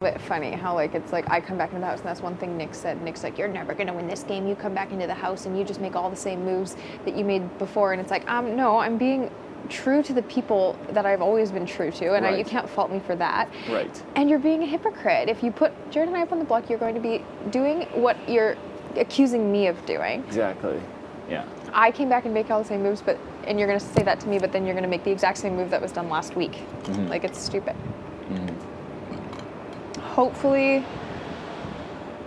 Bit funny how like it's like I come back into the house and that's one thing Nick said. Nick's like, you're never gonna win this game. You come back into the house and you just make all the same moves that you made before. And it's like, no, I'm being true to the people that I've always been true to, and you can't fault me for that. Right. And you're being a hypocrite. If you put Jared and I up on the block, you're going to be doing what you're accusing me of doing. Exactly. Yeah. I came back and make all the same moves, and you're gonna say that to me, but then you're gonna make the exact same move that was done last week. Mm-hmm. Like, it's stupid. Mm-hmm. Hopefully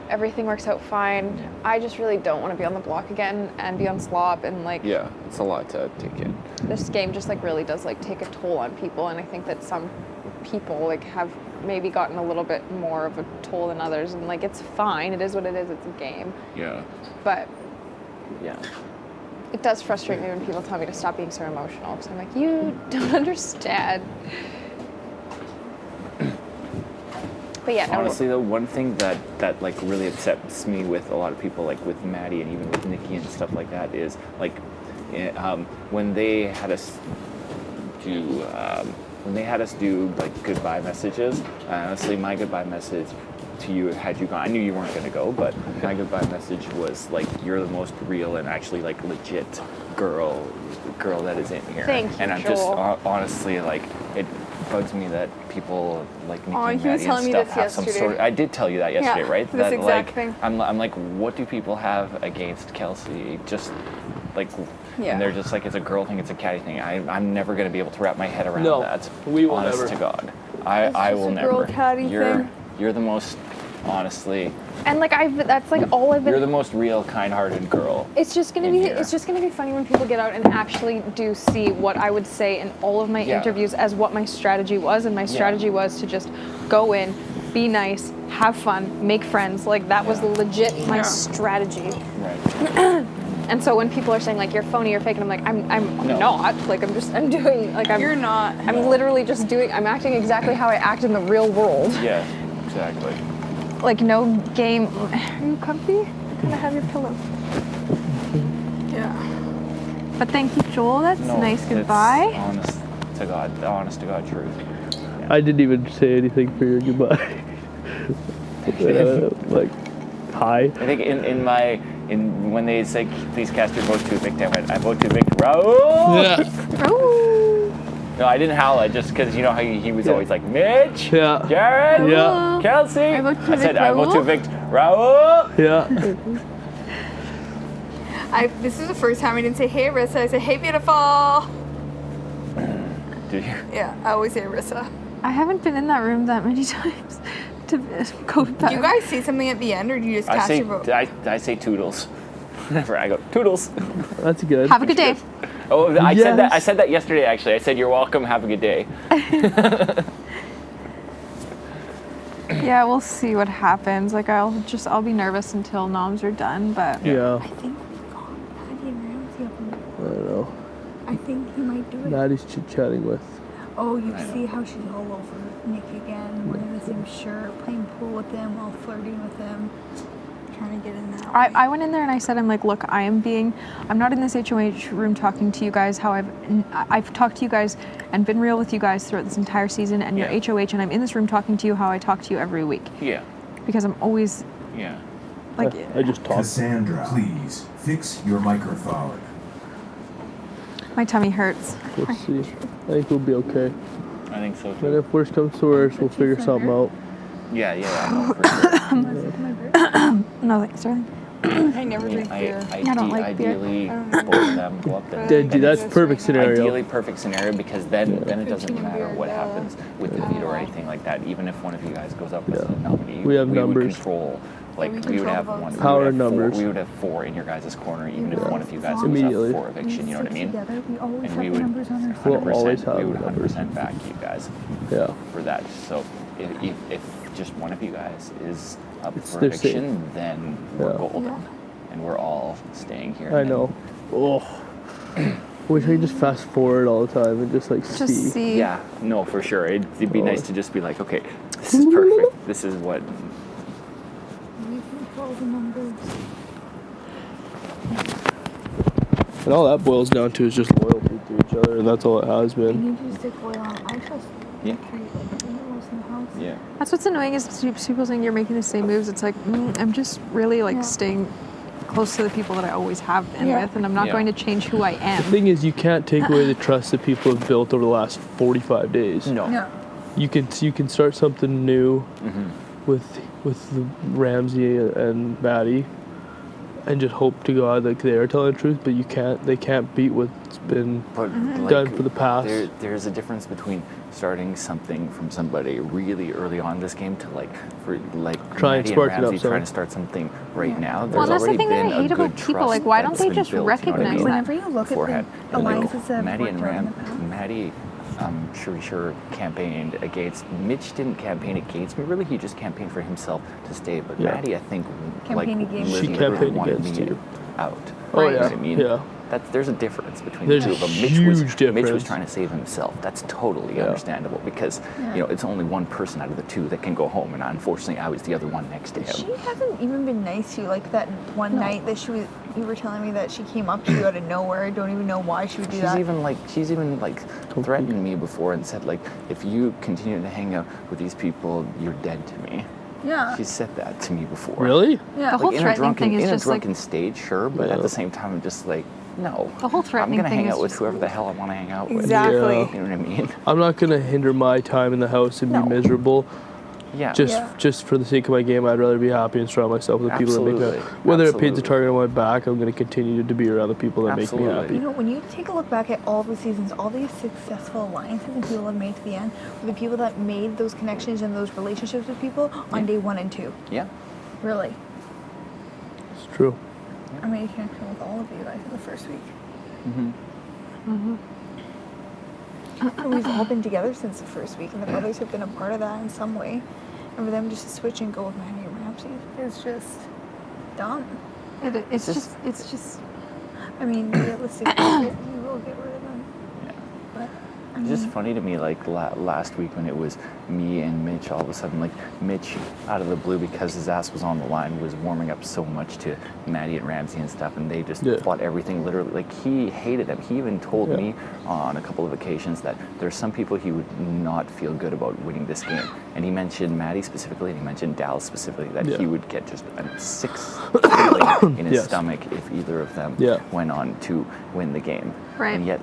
everything works out fine. I just really don't want to be on the block again and be on slop and like... Yeah, it's a lot to take in. This game just like really does like take a toll on people, and I think that some people like have maybe gotten a little bit more of a toll than others, and like it's fine. It is what it is. It's a game. Yeah. But yeah. It does frustrate me when people tell me to stop being so emotional, because I'm like, you don't understand. But yeah, honestly, the one thing that like really upsets me with a lot of people, like with Maddy and even with Nikki and stuff like that, is like when they had us do like goodbye messages. Honestly, my goodbye message to you, had you gone, I knew you weren't going to go, but my goodbye message was like, you're the most real and actually like legit girl that is in here. Thank you, and I'm Joel. just honestly, like, it bugs me that people like Nikki and Maddy and stuff have some sort of, I did tell you that yesterday, right? This that exact like thing. I'm like, what do people have against Kelsey? Just like, and they're just like, it's a girl thing, it's a catty thing. I'm never going to be able to wrap my head around that. We will honest never. To God, I will never. Catty thing. You're the most, honestly. And like that's like all I've been. You're the most real, kind-hearted girl. It's just gonna be funny when people get out and actually do see what I would say in all of my interviews as what my strategy was, and my strategy was to just go in, be nice, have fun, make friends. Like that was legit my strategy. Right. And so when people are saying like you're phony, you're fake, and I'm like I'm not. Like I'm doing like You're not. I'm literally just doing. I'm acting exactly how I act in the real world. Yeah, exactly. Like no game. Are you comfy? Can I have your pillow? Yeah. But thank you, Joel. That's nice goodbye. Honest to God truth. Yeah. I didn't even say anything for your goodbye. Like, hi. I think when they say please cast your vote to evict, I went, I vote to evict Raul. Yeah. Oh. No, I didn't howl. Just because you know how he was always like Mitch, Yeah. Jared, Yeah. Kelsey. I said I vote to evict Raul. Yeah. This is the first time I didn't say hey Rissa. I said hey beautiful. Did you? Yeah, I always say Rissa. I haven't been in that room that many times to go back. Do you guys say something at the end, or do you just cast your vote? I say toodles. Whenever I go toodles. That's good. Have a good day. Oh, I said that yesterday. Actually, I said you're welcome. Have a good day. Yeah, we'll see what happens. Like I'll be nervous until noms are done, but Yeah. I think we've got Maddy and Ramsey up in the I don't know. I think he might do it. Maddie's chit-chatting with. Oh, you see how she's all over Nick again, wearing the same shirt, playing pool with him, all flirting with him, trying to get in that way. I went in there and I said, I'm like, look, I'm not in this HOH room talking to you guys how I've talked to you guys and been real with you guys throughout this entire season, and you're HOH, and I'm in this room talking to you how I talk to you every week. Yeah. Because I'm always like I just talked. Cassandra, please fix your microphone. my tummy hurts. Let's see. I think we'll be okay. I think so But too. if worst comes to worst, we'll figure something out. Yeah, no, for sure. No, thanks, darling. I never drink beer. I don't like beer. Ideally, both of them go up there. That's perfect scenario. Ideally, perfect scenario, because then it doesn't matter what happens with the veto or anything like that. Even if one of you guys goes up as a nominee, We have would numbers. control. Like we would have one. Power numbers. We would have 4 in your guys' corner, even if one of you guys was Immediately. up for eviction. You know what I mean? We always And we would 100%. We'll always have we would numbers. 100% back you guys. Yeah. For that. So if just one of you guys is up for they're eviction, safe. then we're Yeah. golden, and we're all staying here. I know. Oh. Wish I could just fast forward all the time and just like Just see. Yeah, no, for sure. It'd be nice to just be like, okay, this is perfect. This is what. You control the numbers. And all that boils down to is just loyalty to each other, and that's all it has You been. need to stick loyal on. I trust Yeah. Nick most in the house. Yeah. That's what's annoying is people saying you're making the same moves. It's like, I'm just really like staying close to the people that I always have been with, and I'm not going to change who I am. The thing is, you can't take away the trust that people have built over the last 45 days. No. You can start something new with the Ramsey and Maddy, and just hope to God like they are telling the truth. But they can't beat what's been done for the past. There's a difference between starting something from somebody really early on in this game to Try and Maddy spark it and up, Ramsey so. trying to start something right now. There's Well, that's the already thing that been I hate a about good people. trust Like, why don't that's they been just built, you know what I recognize mean? that? Whenever you look Beforehand. at the alliances that have Maddy worked and out in the past. Maddy, sure campaigned against. Mitch didn't campaign against me. Really, he just campaigned for himself to stay. But Maddy, I think, Campaigned against you. She really campaigned wanted against me you. out. Oh, You know yeah. what I mean? Yeah. There's a difference between There's the two a of them. huge Mitch was difference. trying to save himself. That's totally understandable because it's only one person out of the two that can go home, and unfortunately, I was the other one next to him. She hasn't even been nice to you. Like that one night that you were telling me that she came up to you out of nowhere. I don't even know why she would do that. She's even threatened me before and said if you continue to hang out with these people, you're dead to me. Yeah. She said that to me before. Really? Yeah. The whole in a threatening thing is in a just like drunken stage, sure, but at the same time, I'm just no. the whole threatening I'm gonna thing hang is out with just- whoever the hell I want to hang out with. Exactly. Yeah. You know what I mean? I'm not gonna hinder my time in the house and No. be miserable. Yeah. Just for the sake of my game, I'd rather be happy and surround myself with the people that make me Absolutely. whether it paints a Absolutely. target on my back, I'm gonna continue to be around the people that make me Absolutely. happy. You know, when you take a look back at all the seasons, all these successful alliances and people have made to the end were the people that made those connections and those relationships with people on day 1 and 2. Yeah. Really. It's true. I made a connection with all of you guys in the first week. And we've all been together since the first week, and the brothers have been a part of that in some way. And for them just to switch and go with Maddy and Ramsey is just dumb. It's just. I mean, realistically, you will get rid of them. Yeah. But I It's mean, just funny to me, last week when it was me and Mitch, all of a sudden, Mitch, out of the blue, because his ass was on the line, was warming up so much to Maddy and Ramsey and stuff, and they just fought everything literally. He hated them. He even told me on a couple of occasions that there's some people he would not feel good about winning this game. And he mentioned Maddy specifically, and he mentioned Dallas specifically, that he would get just a sick feeling in his stomach if either of them went on to win the game. Right. And yet,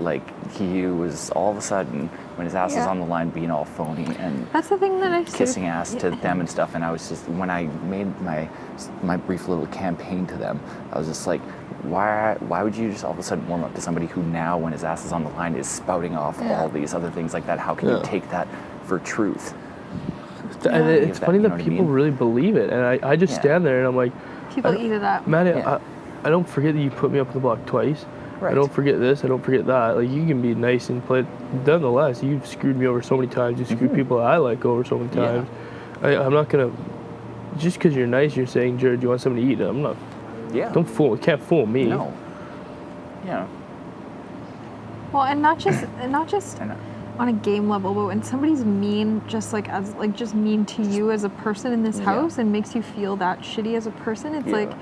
he was all of a sudden, when his ass was on the line, being all phony and That's the thing that I kissing ass to them and stuff. And I was just, when I made my brief little campaign to them, I was just like, why would you just all of a sudden warm up to somebody who now, when his ass is on the line, is spouting off all these other things like that? How can you take that for truth? And it's funny you know that what I people mean? really believe it, and I just stand there and I'm like, People eat it up. Maddy, Yeah. I don't forget that you put me up the block twice. Right. I don't forget this. I don't forget that. You can be nice and play. Nonetheless, you've screwed me over so many times. You screwed people I like over so many times. I'm not gonna. Just because you're nice, you're saying, Jared, do you want something to eat? I'm not. Yeah. Don't fool. Can't fool me. No. Yeah. Well, and not just I know. on a game level, but when somebody's mean, just mean to you as a person in this house and makes you feel that shitty as a person, it's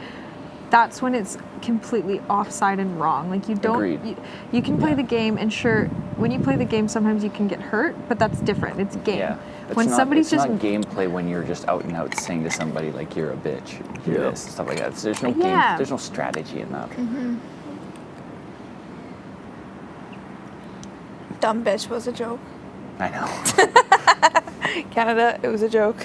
that's when it's completely offside and wrong. You don't. Agreed. You can play the game, and sure, when you play the game, sometimes you can get hurt, but that's different. It's game. Yeah. When somebody's it's just not gameplay when you're just out and out saying to somebody you're a bitch, you're this, stuff like that. There's no game. There's no strategy in that. dumb bitch was a joke. I know. Canada, it was a joke.